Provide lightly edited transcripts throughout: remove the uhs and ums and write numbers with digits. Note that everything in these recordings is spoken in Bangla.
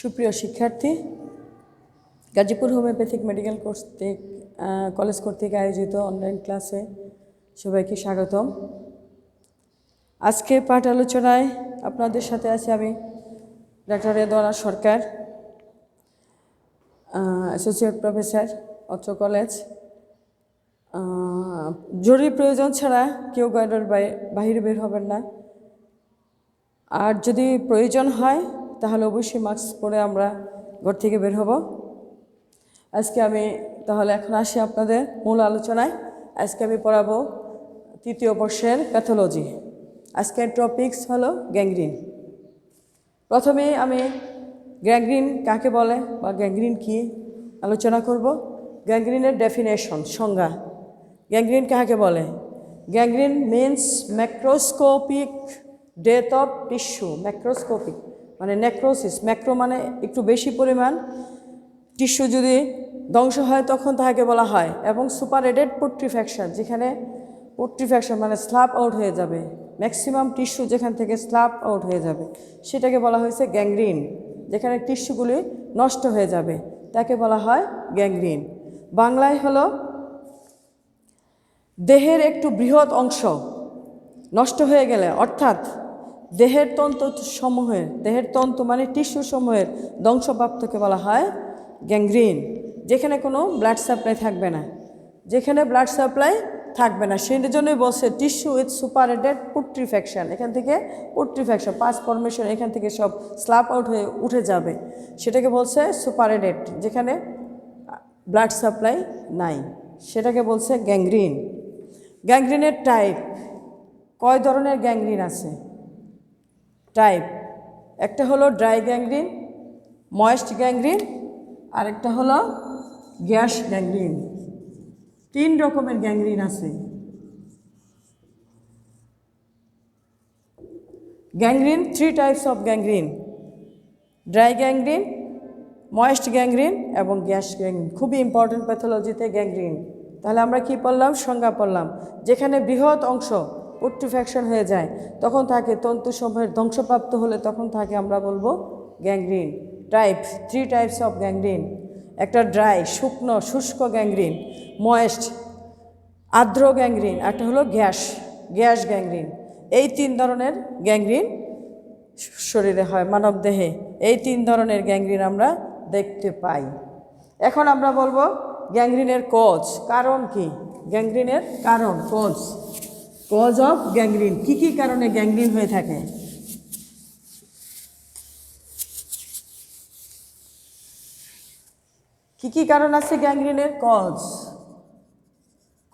সুপ্রিয় শিক্ষার্থী, গাজীপুর হোমিওপ্যাথিক মেডিকেল কলেজ কর্তৃক আয়োজিত অনলাইন ক্লাসে সবাইকে স্বাগতম। আজকে পাঠ আলোচনায় আপনাদের সাথে আছি আমি ডাক্তার রেদওয়ানা সরকার, অ্যাসোসিয়েট প্রফেসর, অত্র কলেজ। জরুরি প্রয়োজন ছাড়া কেউ গাইডের বাইরে বের হবেন না, আর যদি প্রয়োজন হয় তাহলে অবশ্যই মাস্ক পরে আমরা ঘর থেকে বের হব। আজকে আমি তাহলে এখন আসি আপনাদের মূল আলোচনায়। আজকে আমি পড়াবো তৃতীয় বর্ষের প্যাথোলজি। আজকের টপিকস হলো গ্যাংগ্রিন। প্রথমে আমি গ্যাংগ্রিন কাকে বলে বা গ্যাংগ্রিন কী আলোচনা করব। গ্যাংগ্রিনের ডেফিনেশন, সংজ্ঞা। গ্যাংগ্রিন কাকে বলে? Gangrene means macroscopic death of tissue. Macroscopic মানে নেক্রোসিস। ম্যাক্রো মানে একটু বেশি পরিমাণ টিস্যু যদি ধ্বংস হয় তখন তাহাকে বলা হয়। এবং সুপারএডেড পুট্রিফ্যাকশন, যেখানে পুট্রিফ্যাকশন মানে স্লাপ আউট হয়ে যাবে, ম্যাক্সিমাম টিস্যু যেখান থেকে স্লাপ আউট হয়ে যাবে সেটাকে বলা হয়েছে গ্যাংগ্রিন। যেখানে টিস্যুগুলি নষ্ট হয়ে যাবে তাকে বলা হয় গ্যাংগ্রিন। বাংলায় হলো দেহের একটু বৃহৎ অংশ নষ্ট হয়ে গেলে, অর্থাৎ দেহের তন্তু মানে টিস্যু সমূহের ধ্বংসপ্রাপ্তকে বলা হয় গ্যাংগ্রিন। যেখানে কোনো ব্লাড সাপ্লাই থাকবে না, সেই জন্যই বলছে টিস্যু উইথ সুপারএডেড পুট্রিফ্যাকশন। এখান থেকে পুট্রিফ্যাকশন, পাস ফর্মেশন, এখান থেকে সব স্লাপ আউট হয়ে উঠে যাবে, সেটাকে বলছে সুপারএডেড। যেখানে ব্লাড সাপ্লাই নাই সেটাকে বলছে গ্যাংগ্রিন। গ্যাংগ্রিনের টাইপ, কয় ধরনের গ্যাংগ্রিন আছে? টাইপ একটা হলো ড্রাই গ্যাংগ্রিন, ময়েস্ট গ্যাংগ্রিন, আর একটা হলো গ্যাস গ্যাংগ্রিন। 3 রকমের গ্যাংগ্রিন আছে। Gangrene 3 types of gangrene: dry gangrene, moist gangrene এবং গ্যাস গ্যাংগ্রিন। খুবই ইম্পর্টেন্ট প্যাথোলজিতে গ্যাংগ্রিন। তাহলে আমরা কি পড়লাম? সংজ্ঞা পড়লাম। যেখানে বৃহৎ অংশ পুট্রিফ্যাকশন হয়ে যায় তখন তাকে তন্তুসমূহের ধ্বংসপ্রাপ্ত হলে তখন তাকে আমরা বলবো gangrene. Type 3 types of gangrene. একটা ড্রাই, শুকনো শুষ্ক গ্যাংগ্রিন, ময়েস্ট আর্দ্র গ্যাংগ্রিন, একটা হলো গ্যাস গ্যাংগ্রিন। এই 3 ধরনের গ্যাংগ্রিন শরীরে হয়, মানব দেহে। এই 3 ধরনের গ্যাংগ্রিন আমরা দেখতে পাই। এখন আমরা বলবো গ্যাংগ্রিনের কজ, কারণ কি? গ্যাংগ্রিনের কারণ, কজ অফ গ্যাংগ্রিন। কি কি কারণে গ্যাংগ্রিন হয়ে থাকে? কি কি কারণ আছে গ্যাংগ্রিনের?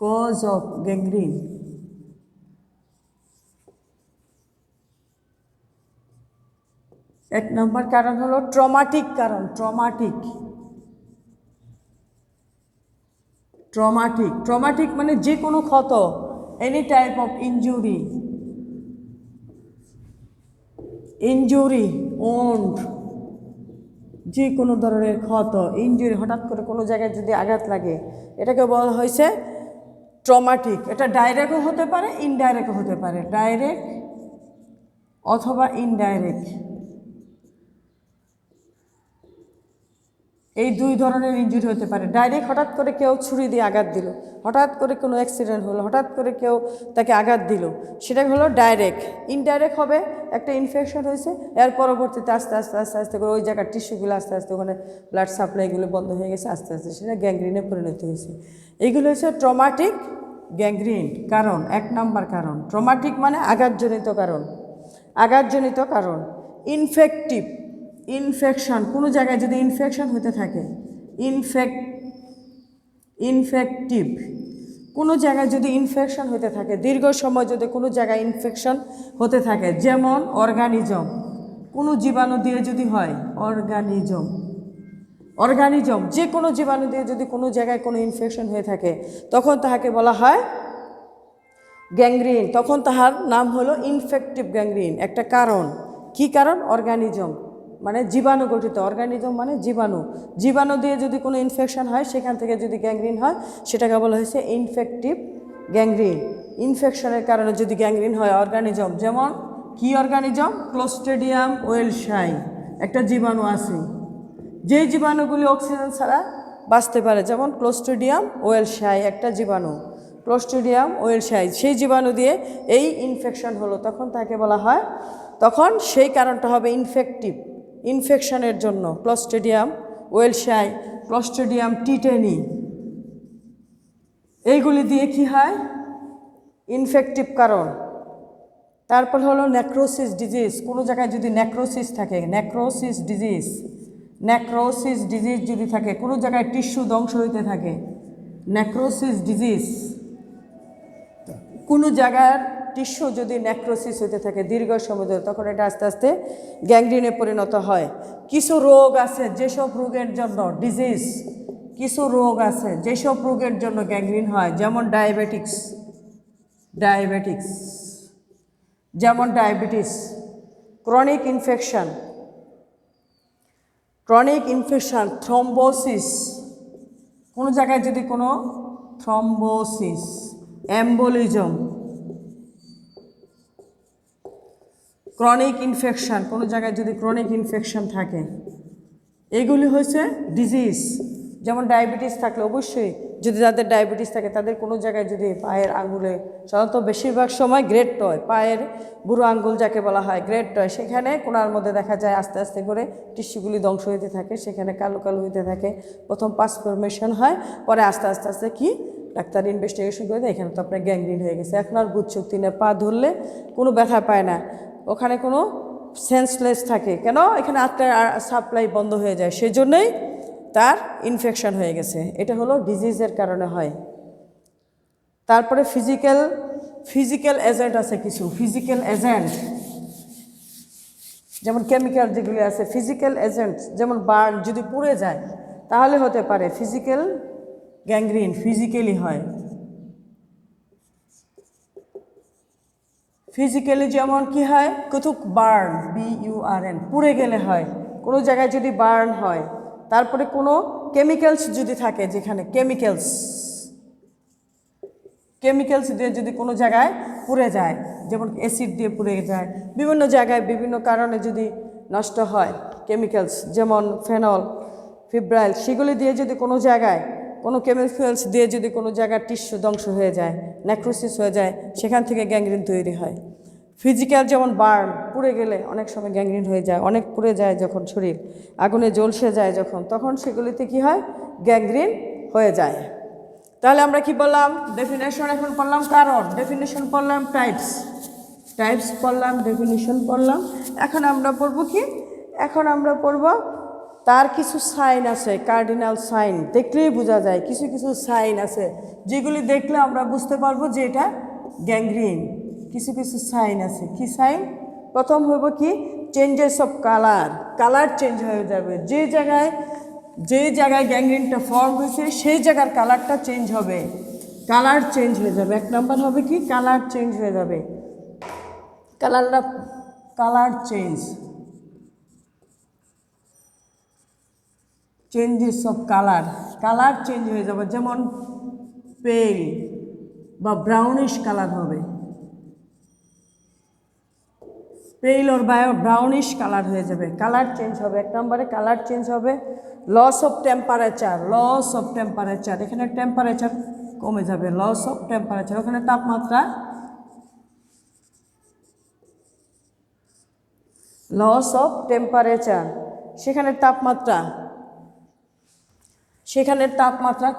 Cause of gangrene. এক নম্বর কারণ হলো ট্রমাটিক কারণ। ট্রমাটিক মানে যে কোনো ক্ষত, any type of injury, wound, যে কোনো ধরনের ক্ষত, ইনজুরি, হঠাৎ করে কোনো জায়গায় যদি আঘাত লাগে এটাকে বলা হয়েছে ট্রমাটিক। এটা ডাইরেক্টও হতে পারে, ইনডাইরেক্টও হতে পারে। ডাইরেক্ট অথবা ইনডাইরেক্ট, এই 2 ধরনের ইনজুরি হতে পারে। ডাইরেক্ট হঠাৎ করে কেউ ছুরি দিয়ে আঘাত দিল, হঠাৎ করে কোনো অ্যাক্সিডেন্ট হলো, হঠাৎ করে কেউ তাকে আঘাত দিল, সেটা হলো ডাইরেক্ট। ইনডাইরেক্ট হবে একটা ইনফেকশন হয়েছে, এর পরবর্তীতে আস্তে আস্তে করে ওই জায়গার টিস্যুগুলো আস্তে আস্তে ওখানে ব্লাড সাপ্লাইগুলো বন্ধ হয়ে গেছে, আস্তে আস্তে সেটা গ্যাংগ্রিনে পরিণত হয়েছে। এইগুলো হচ্ছে ট্রমাটিক গ্যাংগ্রিন কারণ। 1 নম্বর কারণ ট্রমাটিক মানে আঘাতজনিত কারণ। ইনফেকশন, কোনো জায়গায় যদি ইনফেকশন হতে থাকে, ইনফেক্টিভ কোনো জায়গায় যদি ইনফেকশন হতে থাকে, দীর্ঘ সময় যদি কোনো জায়গায় ইনফেকশন হতে থাকে, যেমন অর্গানিজম, কোনো জীবাণু দিয়ে যদি হয়, অর্গানিজম যে কোনো জীবাণু দিয়ে যদি কোনো জায়গায় কোনো ইনফেকশন হয়ে থাকে তখন তাহাকে বলা হয় গ্যাংগ্রিন। তখন তাহার নাম হলো ইনফেক্টিভ গ্যাংগ্রিন। একটা কারণ, কি কারণ? অর্গানিজম মানে জীবাণু গঠিত। অর্গানিজম মানে জীবাণু দিয়ে যদি কোনো ইনফেকশন হয় সেখান থেকে যদি গ্যাংগ্রিন হয় সেটাকে বলা হয়েছে ইনফেক্টিভ গ্যাংগ্রিন। ইনফেকশনের কারণে যদি গ্যাংগ্রিন হয় যেমন কি অর্গানিজম? ক্লোস্ট্রিডিয়াম ওয়েলশাই একটা জীবাণু আছে, যে জীবাণুগুলি অক্সিজেন ছাড়া বাঁচতে পারে, যেমন ক্লোস্ট্রিডিয়াম ওয়েলশাই একটা জীবাণু, ক্লোস্ট্রিডিয়াম ওয়েলশাই, সেই জীবাণু দিয়ে এই ইনফেকশন হলো, তখন তাকে বলা হয়, তখন সেই কারণটা হবে ইনফেক্টিভ, ইনফেকশনের জন্য ক্লোস্ট্রিডিয়াম ওয়েলশাই, ক্লোস্ট্রিডিয়াম টিটেনি, এইগুলি দিয়ে কি হয় ইনফেক্টিভ কারণ। তারপর হলো নেক্রোসিস ডিজিজ, কোনো জায়গায় যদি নেক্রোসিস থাকে, নেক্রোসিস ডিজিজ, নেক্রোসিস ডিজিজ যদি থাকে, কোনো জায়গায় টিস্যু ধ্বংস হইতে থাকে, নেক্রোসিস ডিজিজ, কোনো জায়গার টিস্যু যদি নেক্রোসিস হইতে থাকে দীর্ঘ সময় ধরে, তখন এটা আস্তে আস্তে গ্যাংগ্রিনে পরিণত হয়। কিছু রোগ আছে যেসব রোগের জন্য ডিজিজ, কিছু রোগ আছে যেসব রোগের জন্য গ্যাংগ্রিন হয়, যেমন ডায়াবেটিক্স, ডায়াবেটিক্স, যেমন diabetes, chronic infection, chronic infection, thrombosis, কোনো জায়গায় যদি কোনো থ্রম্বোসিস, এম্বোলিজম, ক্রনিক ইনফেকশন, কোনো জায়গায় যদি ক্রনিক ইনফেকশন থাকে, এগুলি হচ্ছে ডিজিজ। যেমন ডায়াবেটিস থাকলে অবশ্যই, যদি যাদের ডায়াবেটিস থাকে তাদের কোনো জায়গায় যদি পায়ের আঙ্গুলে, সাধারণত বেশিরভাগ সময় গ্রেট টয়, পায়ের বুড়ো আঙ্গুল যাকে বলা হয় গ্রেট টয়, সেখানে কোনার মধ্যে দেখা যায় আস্তে আস্তে করে টিস্যুগুলি ধ্বংস হইতে থাকে, সেখানে কালো কালো হইতে থাকে, প্রথম পাসফরমেশন হয়, পরে আস্তে আস্তে আস্তে কি ডাক্তার ইনভেস্টিগেশন করে দেয় এখানে তো আপনার গ্যাংগ্রিন হয়ে গেছে। এখন আর বুঝশক্তি না, পা ধরলে কোনো ব্যথা পায় না, ওখানে কোনো সেন্সলেস থাকে, কেন এখানে আত্মার সাপ্লাই বন্ধ হয়ে যায়, সেই জন্যই তার ইনফেকশন হয়ে গেছে। এটা হলো ডিজিজের কারণে হয়। তারপরে ফিজিক্যাল এজেন্ট আছে কিছু, ফিজিক্যাল এজেন্ট যেমন কেমিক্যাল যেগুলি আছে, ফিজিক্যাল এজেন্ট যেমন বার্ন, যদি পুড়ে যায় তাহলে হতে পারে ফিজিক্যাল গ্যাংগ্রিন, ফিজিক্যালি হয়। ফিজিক্যালি যেমন কি হয়, কোথাও বার্ন, BURN, পুড়ে গেলে হয়, কোনো জায়গায় যদি বার্ন হয়। তারপরে কোনো কেমিক্যালস যদি থাকে, যেখানে কেমিক্যালস দিয়ে যদি কোনো জায়গায় পুড়ে যায়, যেমন অ্যাসিড দিয়ে পুড়ে যায়, বিভিন্ন জায়গায় বিভিন্ন কারণে যদি নষ্ট হয় কেমিক্যালস, যেমন ফেনল, ফিব্রাইল, সেগুলি দিয়ে যদি কোনো জায়গায় কোনো কেমিক্যালস দিয়ে যদি কোনো জায়গায় টিস্যু ধ্বংস হয়ে যায়, নেক্রোসিস হয়ে যায়, সেখান থেকে গ্যাংগ্রিন তৈরি হয়। ফিজিক্যাল যেমন বার্ন, পুড়ে গেলে অনেক সময় গ্যাংগ্রিন হয়ে যায়, অনেক পুড়ে যায় যখন শরীর আগুনে জ্বলসে যায় যখন, তখন সেগুলিতে কি হয় গ্যাংগ্রিন হয়ে যায়। তাহলে আমরা কি বললাম, ডেফিনেশন এখন পড়লাম, কারণ ডেফিনেশন পড়লাম, টাইপস পড়লাম, ডেফিনেশন পড়লাম। এখন আমরা পড়বো কি, এখন আমরা পড়ব তার কিছু সাইন আছে, কার্ডিনাল সাইন, দেখলেই বোঝা যায় কিছু কিছু সাইন আছে যেগুলি দেখলে আমরা বুঝতে পারবো যে এটা গ্যাংগ্রিন। কিছু কিছু সাইন আছে, কি সাইন? প্রথম হইব কি, চেঞ্জেস অফ কালার চেঞ্জ হয়ে যাবে, যে জায়গায় গ্যাংগ্রিনটা ফর্ম হয়েছে সেই জায়গার কালারটা চেঞ্জ হবে, কালার চেঞ্জ হয়ে যাবে। এক নম্বর হবে কি, কালার চেঞ্জ হয়ে যাবে, colour changes of colour change হয়ে যাবে, যেমন পেল বা ব্রাউনিশ কালার হবে, পেল ওর ব্রাউনিশ কালার হয়ে যাবে, কালার চেঞ্জ হবে। এক নম্বরে কালার চেঞ্জ হবে। লস অফ টেম্পারেচার, এখানে টেম্পারেচার কমে যাবে, লস অফ টেম্পারেচার, ওখানে তাপমাত্রা, লস অফ টেম্পারেচার, সেখানে তাপমাত্রা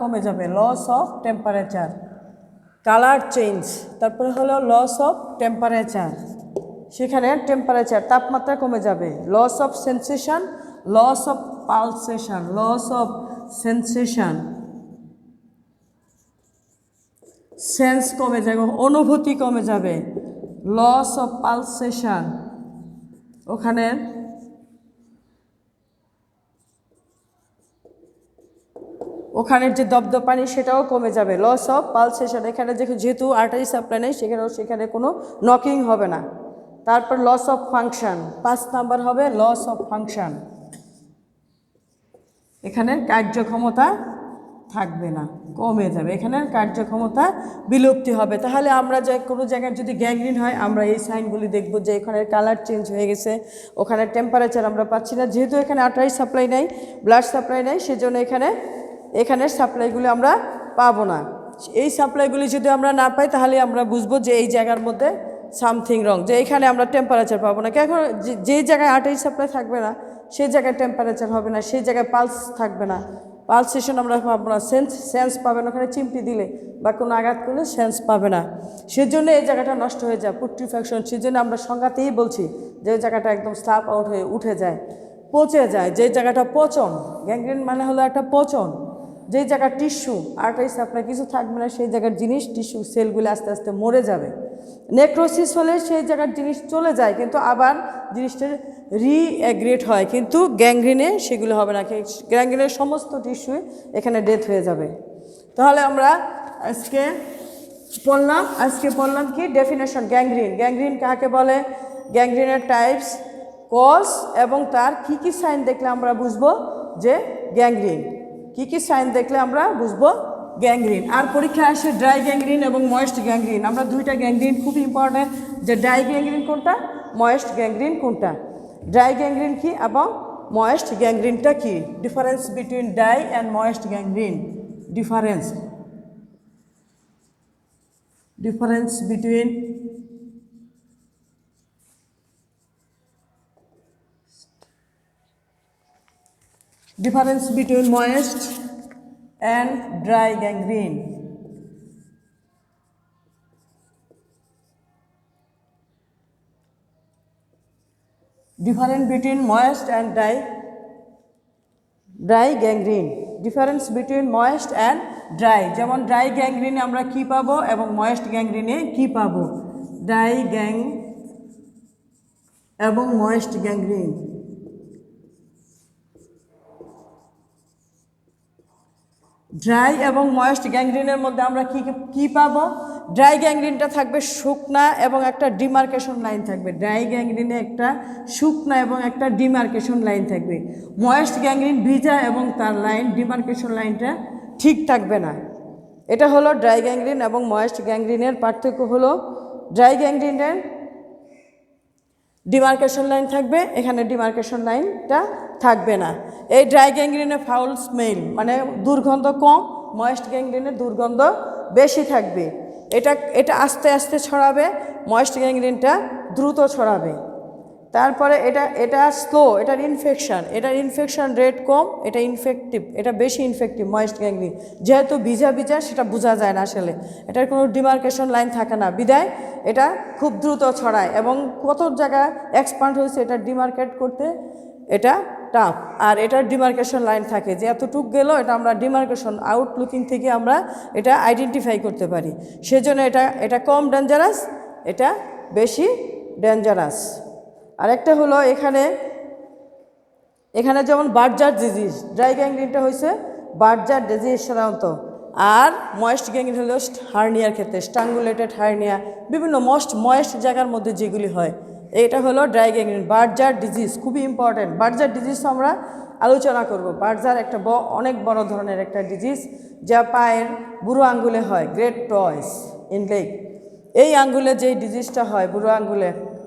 কমে যাবে, loss of temperature. Colour change, তারপরে হলো লস অফ টেম্পারেচার, সেখানে টেম্পারেচার তাপমাত্রা কমে যাবে। Loss of sensation, loss of pulsation, loss of sensation, sense কমে যাবে, অনুভূতি কমে যাবে। লস অফ পালসেশন, ওখানের যে দপদপানি সেটাও কমে যাবে। লস অফ পালসেশন, এখানে যেহেতু আর্টারি সাপ্লাই নেই সেখানে কোনো নকিং হবে না। তারপর লস অফ ফাংশন, 5 নাম্বার হবে লস অফ ফাংশন, এখানে কার্যক্ষমতা থাকবে না, কমে যাবে, এখানের কার্যক্ষমতা বিলুপ্তি হবে। তাহলে আমরা যে কোনো জায়গায় যদি গ্যাংগ্রিন হয় আমরা এই সাইনগুলি দেখব যে এখানের কালার চেঞ্জ হয়ে গেছে, ওখানে টেম্পারেচার আমরা পাচ্ছি না, যেহেতু এখানে আর্টারি সাপ্লাই নেই, ব্লাড সাপ্লাই নেই, সেজন্য এখানের সাপ্লাইগুলি আমরা পাবো না। এই সাপ্লাইগুলি যদি আমরা না পাই তাহলে আমরা বুঝবো যে এই জায়গার মধ্যে সামথিং রং, যে এখানে আমরা টেম্পারেচার পাবো না। এখন যে জায়গায় আর্টারি সাপ্লাই থাকবে না সেই জায়গায় টেম্পারেচার হবে না, সেই জায়গায় পালস থাকবে না, পালসেশন আমরা পাবো না, সেন্স পাবে না, ওখানে চিমটি দিলে বা কোনো আঘাত করলে সেন্স পাবে না, সেজন্য এই জায়গাটা নষ্ট হয়ে যায়, পুট্রিফ্যাকশন। সেজন্য আমরা সংজ্ঞাতেই বলছি যে ওই জায়গাটা একদম স্লাপ আউট হয়ে উঠে যায়, পচে যায়, যে জায়গাটা পচন, গ্যাংগ্রিন মানে হলো একটা পচন, যেই জায়গার টিস্যু আর্টারি সাপ্লাই কিছু থাকবে না সেই জায়গার জিনিস, টিস্যু সেলগুলো আস্তে আস্তে মরে যাবে। নেক্রোসিস হলে সেই জায়গার জিনিস চলে যায় কিন্তু আবার জিনিসটা রিঅ্যাগ্রেট হয়, কিন্তু গ্যাংগ্রিনে সেগুলো হবে না, গ্যাংগ্রিনের সমস্ত টিস্যু এখানে ডেথ হয়ে যাবে। তাহলে আমরা আজকে পড়লাম কি ডেফিনেশন গ্যাংগ্রিন। গ্যাংগ্রিন কাকে বলে, গ্যাংগ্রিনের টাইপস, কজ এবং তার কি সাইন দেখলে আমরা বুঝবো যে গ্যাংগ্রিন, কি সাইন দেখলে আমরা বুঝবো গ্যাংগ্রিন। আর পরীক্ষা আসে ড্রাই গ্যাংগ্রিন এবং ময়েস্ট গ্যাংগ্রিন। আমরা দুইটা গ্যাংগ্রিন খুব ইম্পর্টেন্ট, যে ড্রাই গ্যাংগ্রিন কোনটা, ময়েস্ট গ্যাংগ্রিন কোনটা, ড্রাই গ্যাংগ্রিন কি এবং ময়েস্ট গ্যাংগ্রিনটা কি, difference between dry and moist gangrene, difference between moist and dry gangrene. Difference between moist and dry gangrene. Difference between moist and dry. যেমন ড্রাই গ্যাংগ্রিনে আমরা কি পাবো এবং ময়েস্ট গ্যাংগ্রিনে কি পাবো, ড্রাই এবং ময়েস্ট গ্যাংগ্রিন। ড্রাই এবং ময়েস্ট গ্যাংগ্রিনের মধ্যে আমরা কি পাবো, ড্রাই গ্যাংগ্রিনটা থাকবে শুকনা এবং একটা ডিমার্কেশন লাইন থাকবে, ড্রাই গ্যাংগ্রিনে একটা শুকনা এবং একটা ডিমার্কেশন লাইন থাকবে। ময়েস্ট গ্যাংগ্রিন ভিজা এবং তার লাইন, ডিমার্কেশন লাইনটা ঠিক থাকবে না। এটা হলো ড্রাই গ্যাংগ্রিন এবং ময়েস্ট গ্যাংগ্রিনের পার্থক্য হলো, ড্রাই গ্যাংগ্রিনের ডিমার্কেশন লাইন থাকবে, এখানে ডিমার্কেশন লাইনটা থাকবে না। এই ড্রাই গ্যাংগ্রিনে ফাউল স্মেল মানে দুর্গন্ধ কম, ময়েস্ট গ্যাংগ্রিনে দুর্গন্ধ বেশি থাকবে। এটা আস্তে আস্তে ছড়াবে, ময়েস্ট গ্যাংগ্রিনটা দ্রুত ছড়াবে। তারপরে এটা স্লো, এটার ইনফেকশন রেট কম, এটা ইনফেক্টিভ, এটা বেশি ইনফেক্টিভ ময়েস্ট গ্যাংগ্রিন, যেহেতু ভিজা সেটা বোঝা যায় না আসলে, এটার কোনো ডিমার্কেশন লাইন থাকে না, বিদায় এটা খুব দ্রুত ছড়ায় এবং কত জায়গা এক্সপান্ড হয়েছে এটা ডিমার্কেট করতে এটা টাফ। আর এটার ডিমার্কেশন লাইন থাকে যে এতটুক গেল, এটা আমরা ডিমার্কেশন আউটলুকিং থেকে আমরা এটা আইডেন্টিফাই করতে পারি, সেজন্য এটা কম ডেঞ্জারাস, এটা বেশি ডেঞ্জারাস। আরেকটা হলো এখানে যেমন বার্জার ডিজিজ, ড্রাই গ্যাংগ্রিনটা হয়েছে বার্জার ডিজিজ সাধারণত, আর ময়েস্ট গ্যাংগ্রিন হলো হার্নিয়ার ক্ষেত্রে, স্ট্রাঙ্গুলেটেড হার্নিয়া, বিভিন্ন ময়েস্ট জায়গার মধ্যে যেগুলি হয়, এটা হলো ড্রাই গ্যাংগ্রিন। বার্জার ডিজিজ খুবই ইম্পর্ট্যান্ট, বার্জার ডিজিজ আমরা আলোচনা করব। বার্জার একটা অনেক বড় ধরনের একটা ডিজিজ, যা পায়ের বুড়ো আঙ্গুলে হয়, গ্রেট টয়েস ইন লেগ। এই আঙ্গুলে যেই ডিজিজটা হয়, বুড়ো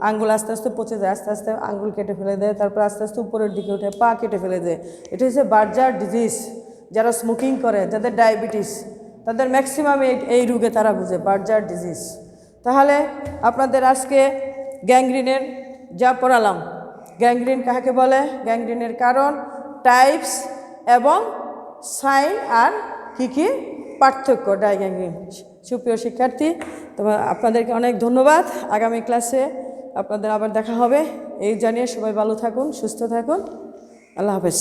আঙ্গুল আস্তে আস্তে পচে যায়, আস্তে আস্তে আঙ্গুল কেটে ফেলে দেয়, তারপর আস্তে আস্তে উপরের দিকে উঠে পা কেটে ফেলে দেয়, এটা হচ্ছে বার্জার ডিজিজ। যারা স্মোকিং করে, যাদের ডায়াবেটিস, তাদের ম্যাক্সিমাম এই রোগে তারা বুঝে বার্জার ডিজিজ। তাহলে আপনাদের আজকে গ্যাংগ্রিনের যা পড়ালাম, গ্যাংগ্রিন কাকে বলে, গ্যাংগ্রিনের কারণ, টাইপস এবং সাইন, আর কি পার্থক্য ড্রাই গ্যাংগ্রিন। সুপ্রিয় শিক্ষার্থী, তোমার আপনাদেরকে অনেক ধন্যবাদ। আগামী ক্লাসে আপনাদের আবার দেখা হবে, এই জানিয়ে সবাই ভালো থাকুন, সুস্থ থাকুন, আল্লাহ হাফেজ।